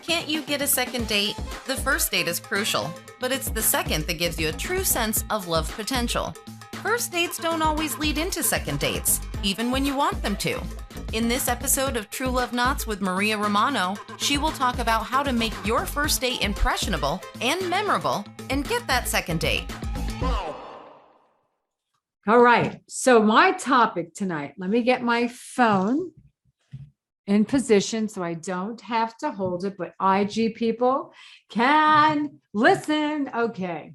Can't you get a second date? The first date is crucial, but it's the second that gives you a true sense of love potential. First dates don't always lead into second dates, even when you want them to. In this episode of True Love Knots with Maria Romano, she will talk about how to make your first date impressionable and memorable and get that second date. All right. So my topic tonight, let me get my phone in position so I don't have to hold it, but IG people can listen. Okay.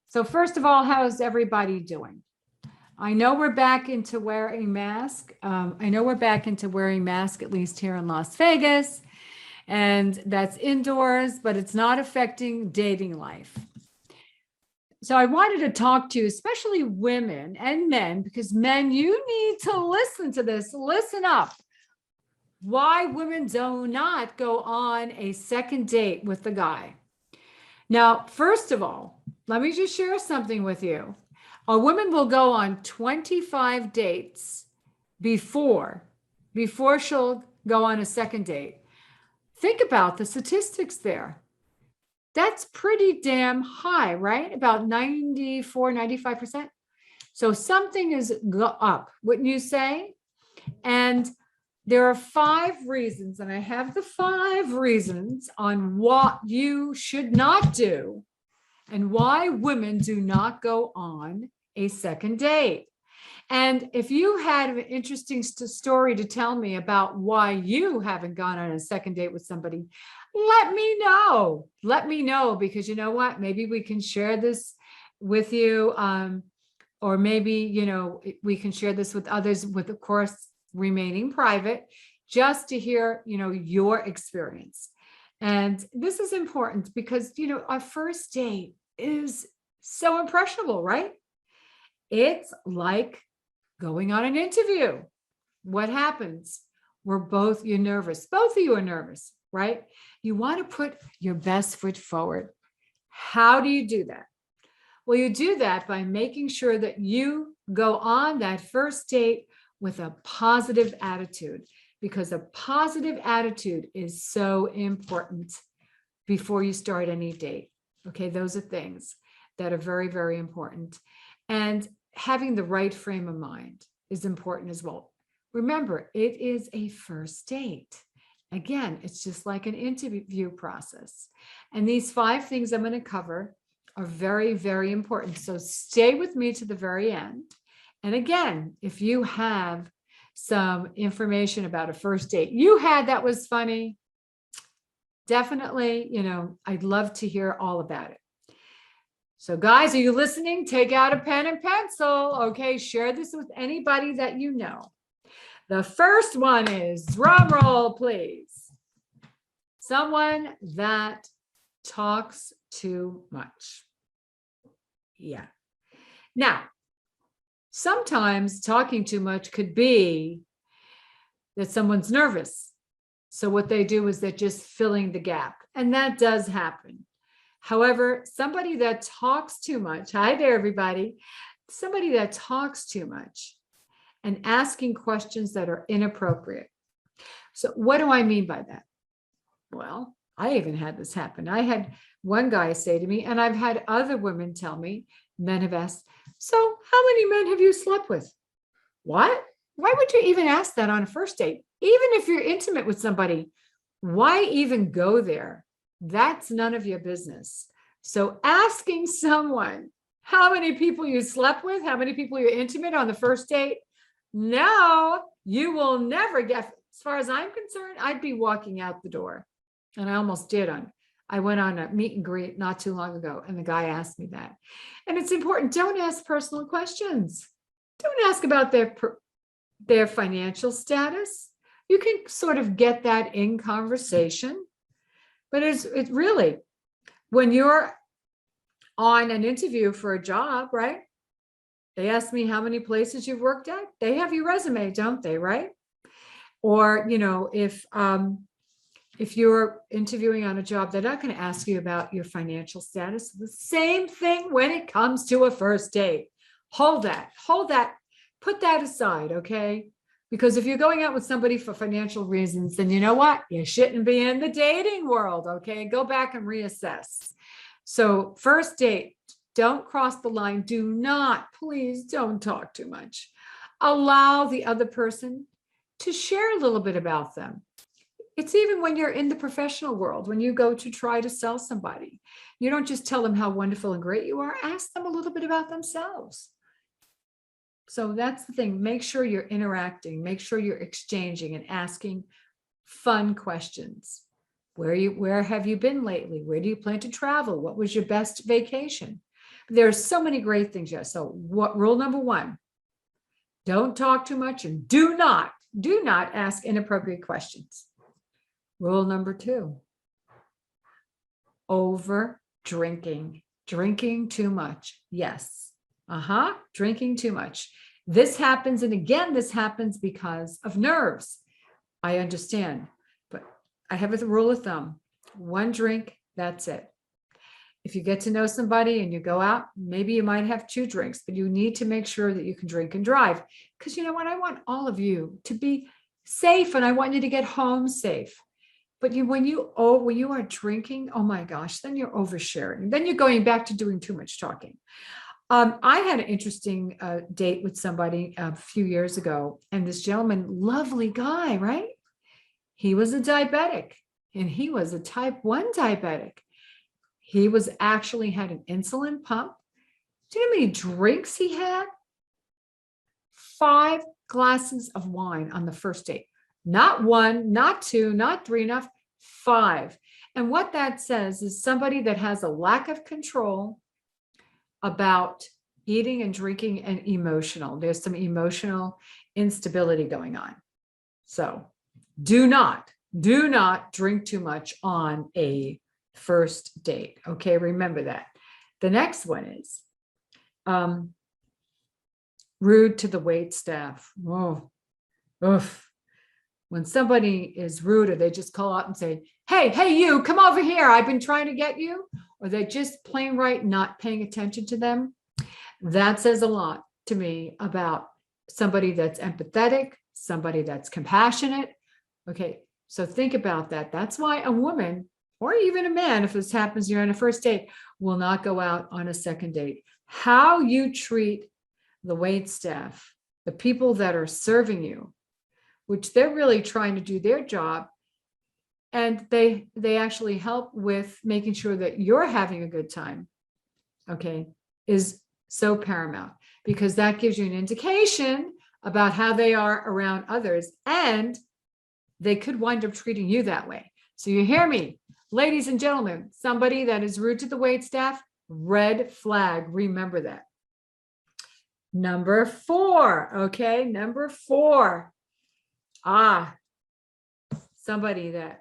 So first of all, how's everybody doing? I know we're back into wearing masks. At least here in Las Vegas, and that's indoors, but it's not affecting dating life. So I wanted to talk to you, especially women and men, because men, you need to listen to this. Listen up. Why women do not go on a second date with the guy. Now, first of all, let me just share something with you. A woman will go on 25 dates before she'll go on a second date. Think about the statistics there. That's pretty damn high, right? About 94, 95%. So something is up, wouldn't you say? And there are 5 reasons, and I have the 5 reasons on what you should not do and why women do not go on a second date. And if you had an interesting story to tell me about why you haven't gone on a second date with somebody, let me know. Let me know, because you know what? Maybe we can share this with you. Or maybe, we can share this with others, with, of course, remaining private, just to hear, your experience. And this is important because, our first date is so impressionable, right? It's like going on an interview. What happens? You're nervous. Both of you are nervous, right? You want to put your best foot forward. How do you do that? Well, you do that by making sure that you go on that first date with a positive attitude, because a positive attitude is so important before you start any date. Okay, those are things that are very, very important. And having the right frame of mind is important as well. Remember, it is a first date. Again, it's just like an interview process. And these 5 things I'm going to cover are very, very important. So stay with me to the very end. And again, if you have some information about a first date you had that was funny, definitely, I'd love to hear all about it. So guys, are you listening? Take out a pen and pencil. Okay, share this with anybody that you know. The first one is, drum roll, please. Someone that talks too much. Yeah. Now, sometimes talking too much could be that someone's nervous. So what they do is they're just filling the gap. And that does happen. However, somebody that talks too much, hi there, everybody. Somebody that talks too much and asking questions that are inappropriate. So what do I mean by that? Well, I even had this happen. I had one guy say to me, and I've had other women tell me, men have asked, so how many men have you slept with? What? Why would you even ask that on a first date? Even if you're intimate with somebody, why even go there? That's none of your business. So asking someone how many people you slept with, how many people you're intimate on the first date, no, you will never get. As far as I'm concerned, I'd be walking out the door. And I almost did. I went on a meet and greet not too long ago, and the guy asked me that. And it's important. Don't ask personal questions. Don't ask about their financial status. You can sort of get that in conversation. But it's really, when you're on an interview for a job, right? They ask me how many places you've worked at. They have your resume, don't they, right? Or, if you're interviewing on a job, they're not going to ask you about your financial status. The same thing when it comes to a first date. Hold that, put that aside, okay? Because if you're going out with somebody for financial reasons, then you know what? You shouldn't be in the dating world. Okay. Go back and reassess. So, first date, don't cross the line. Do not, please don't talk too much. Allow the other person to share a little bit about them. It's even when you're in the professional world, when you go to try to sell somebody, you don't just tell them how wonderful and great you are, ask them a little bit about themselves. So that's the thing. Make sure you're interacting, make sure you're exchanging and asking fun questions. Where have you been lately? Where do you plan to travel? What was your best vacation? There's so many great things. Yes. So what rule number one, don't talk too much and do not ask inappropriate questions. Rule number two, over drinking too much. Yes. Drinking too much. This happens. And again, this happens because of nerves. I understand, but I have a rule of thumb. One drink, that's it. If you get to know somebody and you go out, maybe you might have 2 drinks, but you need to make sure that you can drink and drive. Because you know what? I want all of you to be safe and I want you to get home safe. But when you are drinking, oh my gosh, then you're oversharing. Then you're going back to doing too much talking. I had an interesting date with somebody a few years ago, and this gentleman, lovely guy, right? He was a diabetic, and he was a type 1 diabetic. He was actually had an insulin pump. Do you know how many drinks he had? 5 glasses of wine on the first date. Not 1, not 2, not 3, not 5. And what that says is somebody that has a lack of control about eating and drinking and emotional. There's some emotional instability going on. So do not drink too much on a first date. Okay, remember that. The next one is rude to the wait staff. Oh, oof. When somebody is rude or they just call out and say, hey, you, come over here. I've been trying to get you. Or they're just plain right not paying attention to them. That says a lot to me about somebody that's empathetic, somebody that's compassionate. Okay, so think about that. That's why a woman or even a man, if this happens, you're on a first date, will not go out on a second date. How you treat the wait staff, the people that are serving you, which they're really trying to do their job. And they actually help with making sure that you're having a good time, okay, is so paramount because that gives you an indication about how they are around others. And they could wind up treating you that way. So you hear me, ladies and gentlemen, somebody that is rude to the wait staff, red flag, remember that. Number 4, okay, number 4. Somebody that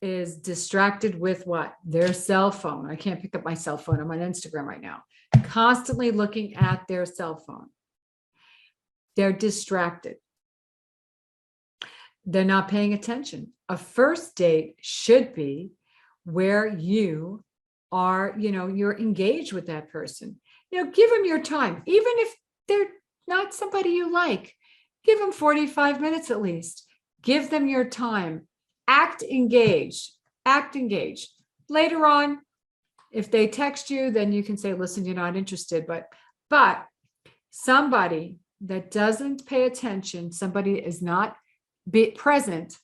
is distracted with what? Their cell phone. I can't pick up my cell phone. I'm on Instagram right now. Constantly looking at their cell phone. They're distracted. They're not paying attention. A first date should be where you are, you're engaged with that person. Give them your time. Even if they're not somebody you like, give them 45 minutes at least. Give them your time. Act engaged. Later on, if they text you, then you can say, listen, you're not interested. But somebody that doesn't pay attention, somebody that is not present,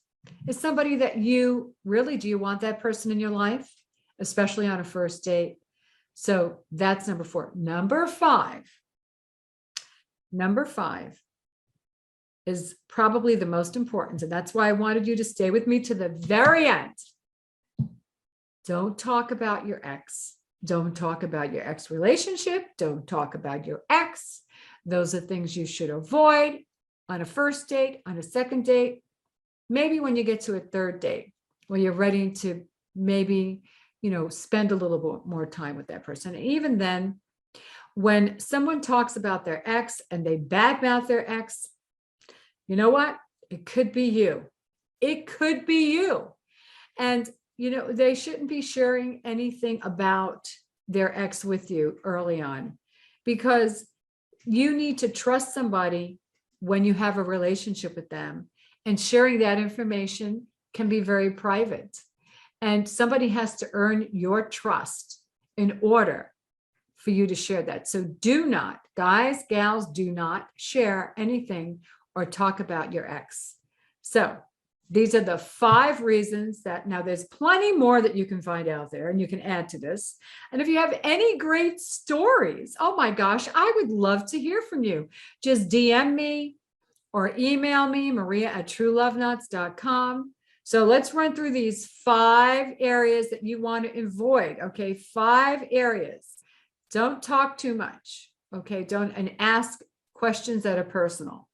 is somebody that do you want that person in your life, especially on a first date? So that's number 4. Number 5 is probably the most important. And that's why I wanted you to stay with me to the very end. Don't talk about your ex. Don't talk about your ex relationship. Don't talk about your ex. Those are things you should avoid on a first date, on a second date, maybe when you get to a third date, when you're ready to maybe, spend a little bit more time with that person. And even then, when someone talks about their ex and they badmouth their ex, you know what? It could be you. It could be you. And, they shouldn't be sharing anything about their ex with you early on, because you need to trust somebody when you have a relationship with them. And sharing that information can be very private. And somebody has to earn your trust in order for you to share that. So do not, guys, gals, do not share anything or talk about your ex. So these are the 5 reasons that, now there's plenty more that you can find out there and you can add to this. And if you have any great stories, oh my gosh, I would love to hear from you. Just DM me or email me, maria@truelovenuts.com. So let's run through these 5 areas that you want to avoid. Okay, 5 areas. Don't talk too much. Okay, and ask questions that are personal.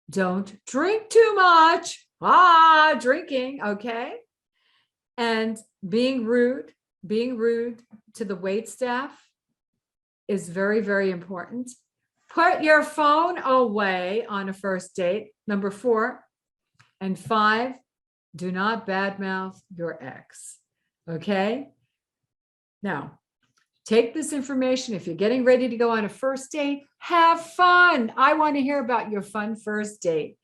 Don't drink too much. Drinking, okay? And being rude to the wait staff is very, very important. Put your phone away on a first date, number 4. And 5, do not badmouth your ex, okay? Now, take this information. If you're getting ready to go on a first date, have fun. I want to hear about your fun first date.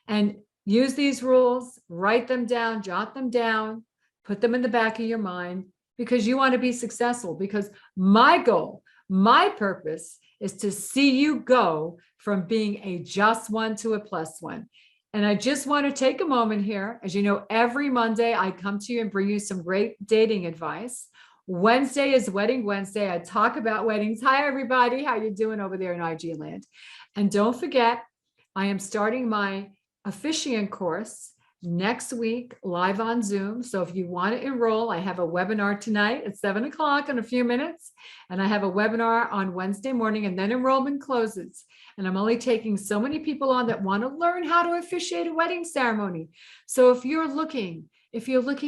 And use these rules, write them down, jot them down, put them in the back of your mind, because you want to be successful. Because my goal, my purpose is to see you go from being a just one to a plus one. And I just want to take a moment here. As you know, every Monday I come to you and bring you some great dating advice. Wednesday is Wedding Wednesday. I talk about weddings. Hi, everybody. How you doing over there in IG land? And don't forget, I am starting my officiant course next week, live on Zoom. So if you want to enroll, I have a webinar tonight at 7 o'clock in a few minutes. And I have a webinar on Wednesday morning, and then enrollment closes. And I'm only taking so many people on that want to learn how to officiate a wedding ceremony. So if you're looking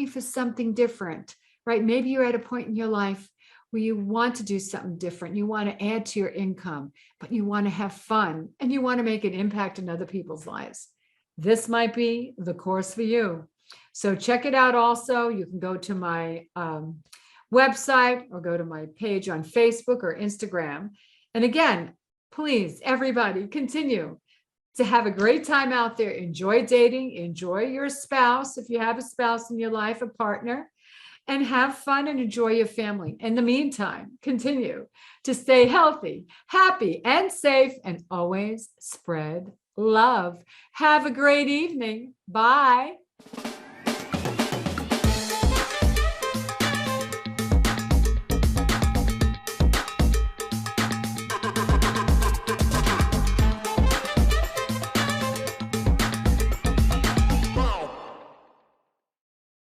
for something different, right? Maybe you're at a point in your life where you want to do something different. You want to add to your income, but you want to have fun and you want to make an impact in other people's lives. This might be the course for you. So check it out. Also, you can go to my website or go to my page on Facebook or Instagram. And again, please, everybody, continue to have a great time out there. Enjoy dating, enjoy your spouse. If you have a spouse in your life, a partner, and have fun and enjoy your family. In the meantime, continue to stay healthy, happy, and safe, and always spread love. Have a great evening. Bye.